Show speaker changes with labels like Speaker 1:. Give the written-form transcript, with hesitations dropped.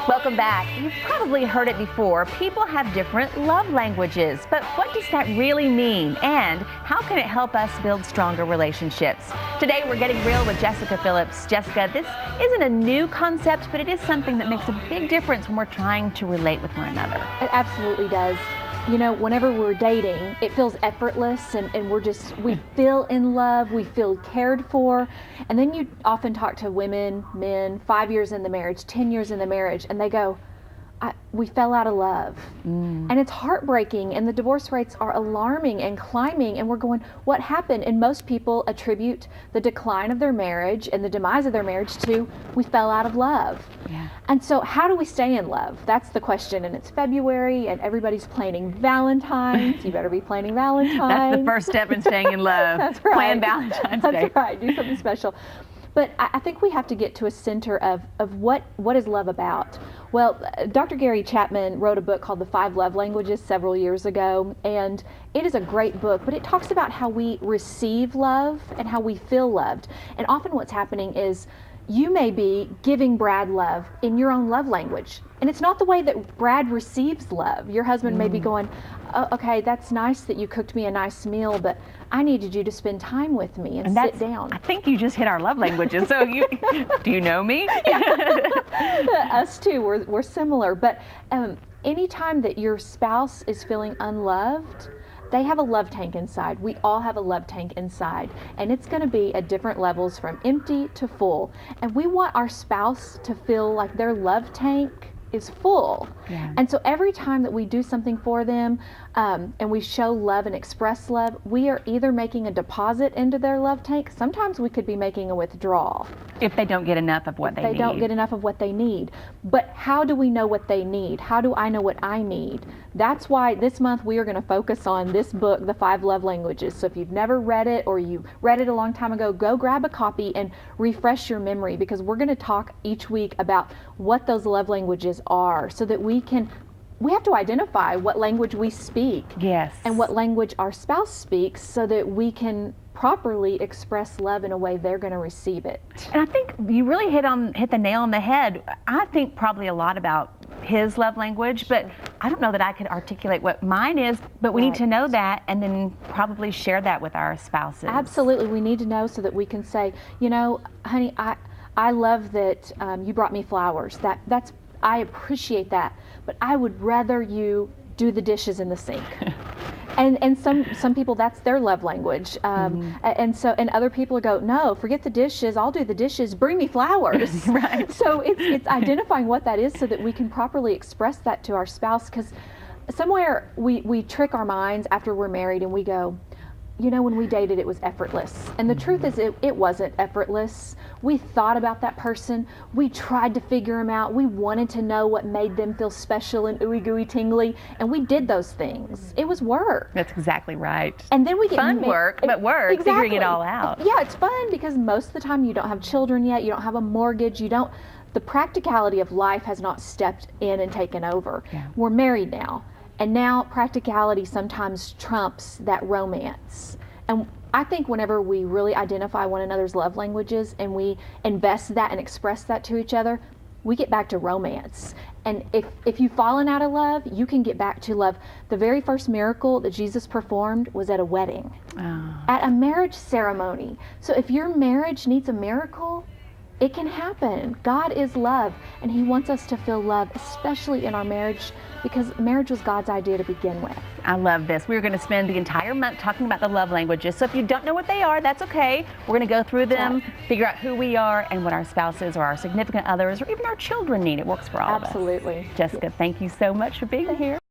Speaker 1: Welcome back. You've probably heard it before. People have different love languages, but what does that really mean? And how can it help us build stronger relationships? Today, we're getting real with Jessica Phillips. Jessica, this isn't a new concept, but it is something that makes a big difference when we're trying to relate with one another.
Speaker 2: It absolutely does. You know, whenever we're dating, it feels effortless and we feel in love, we feel cared for. And then you often talk to women, men, 5 years in the marriage, 10 years in the marriage, and they go, we fell out of love. And it's heartbreaking, and the divorce rates are alarming and climbing, and we're going, what happened? And most people attribute the decline of their marriage and the demise of their marriage to we fell out of love.
Speaker 1: Yeah.
Speaker 2: And so how do we stay in love? That's the question, and it's February, and everybody's planning Valentine's. You better be planning Valentine's.
Speaker 1: That's the first step in staying in love.
Speaker 2: That's right.
Speaker 1: Plan Valentine's Day.
Speaker 2: That's right. Do something special. But I think we have to get to a center of what is love about. Well, Dr. Gary Chapman wrote a book called The 5 Love Languages several years ago, and it is a great book, but it talks about how we receive love and how we feel loved. And often what's happening is you may be giving Brad love in your own love language, and it's not the way that Brad receives love. Your husband may be going, oh, okay, that's nice that you cooked me a nice meal, but I needed you to spend time with me and sit down.
Speaker 1: I think you just hit our love languages. So do you know me?
Speaker 2: Us too, we're similar. But anytime that your spouse is feeling unloved, they have a love tank inside. We all have a love tank inside, and it's going to be at different levels from empty to full. And we want our spouse to feel like their love tank is full.
Speaker 1: Yeah.
Speaker 2: And so every time that we do something for them and we show love and express love, we are either making a deposit into their love tank. Sometimes we could be making a withdrawal.
Speaker 1: If they don't get enough of what they need.
Speaker 2: They don't get enough of what they need. But how do we know what they need? How do I know what I need? That's why this month we are going to focus on this book, The 5 Love Languages. So if you've never read it or you read it a long time ago, go grab a copy and refresh your memory, because we're going to talk each week about what those love languages are, so that we have to identify what language we speak.
Speaker 1: Yes.
Speaker 2: And what language our spouse speaks, so that we can properly express love in a way they're going to receive it.
Speaker 1: And I think you really hit the nail on the head. I think probably a lot about his love language, but I don't know that I could articulate what mine is, but we need to know that and then probably share that with our spouses.
Speaker 2: Absolutely. We need to know so that we can say, you know, honey, I love that you brought me flowers. I appreciate that, but I would rather you do the dishes in the sink. And some people, that's their love language. And other people go, no, forget the dishes. I'll do the dishes. Bring me flowers.
Speaker 1: Right.
Speaker 2: So it's identifying what that is so that we can properly express that to our spouse, because somewhere we trick our minds after we're married and we go, you know, when we dated, it was effortless. And the truth is it wasn't effortless. We thought about that person. We tried to figure them out. We wanted to know what made them feel special and ooey gooey tingly. And we did those things. It was work.
Speaker 1: That's exactly right.
Speaker 2: And then we get
Speaker 1: fun work, but work,
Speaker 2: exactly.
Speaker 1: Figuring it all out.
Speaker 2: Yeah, it's fun because most of the time you don't have children yet. You don't have a mortgage. The practicality of life has not stepped in and taken over.
Speaker 1: Yeah.
Speaker 2: We're married now. And now practicality sometimes trumps that romance. And I think whenever we really identify one another's love languages and we invest that and express that to each other, we get back to romance. And if you've fallen out of love, you can get back to love. The very first miracle that Jesus performed was at a wedding, at a marriage ceremony. So if your marriage needs a miracle, it can happen. God is love, and He wants us to feel love, especially in our marriage, because marriage was God's idea to begin with.
Speaker 1: I love this. We're going to spend the entire month talking about the love languages. So if you don't know what they are, that's okay. We're going to go through them, figure out who we are and what our spouses or our significant others or even our children need. It works for all of us.
Speaker 2: Absolutely.
Speaker 1: Jessica, thank you so much for being here.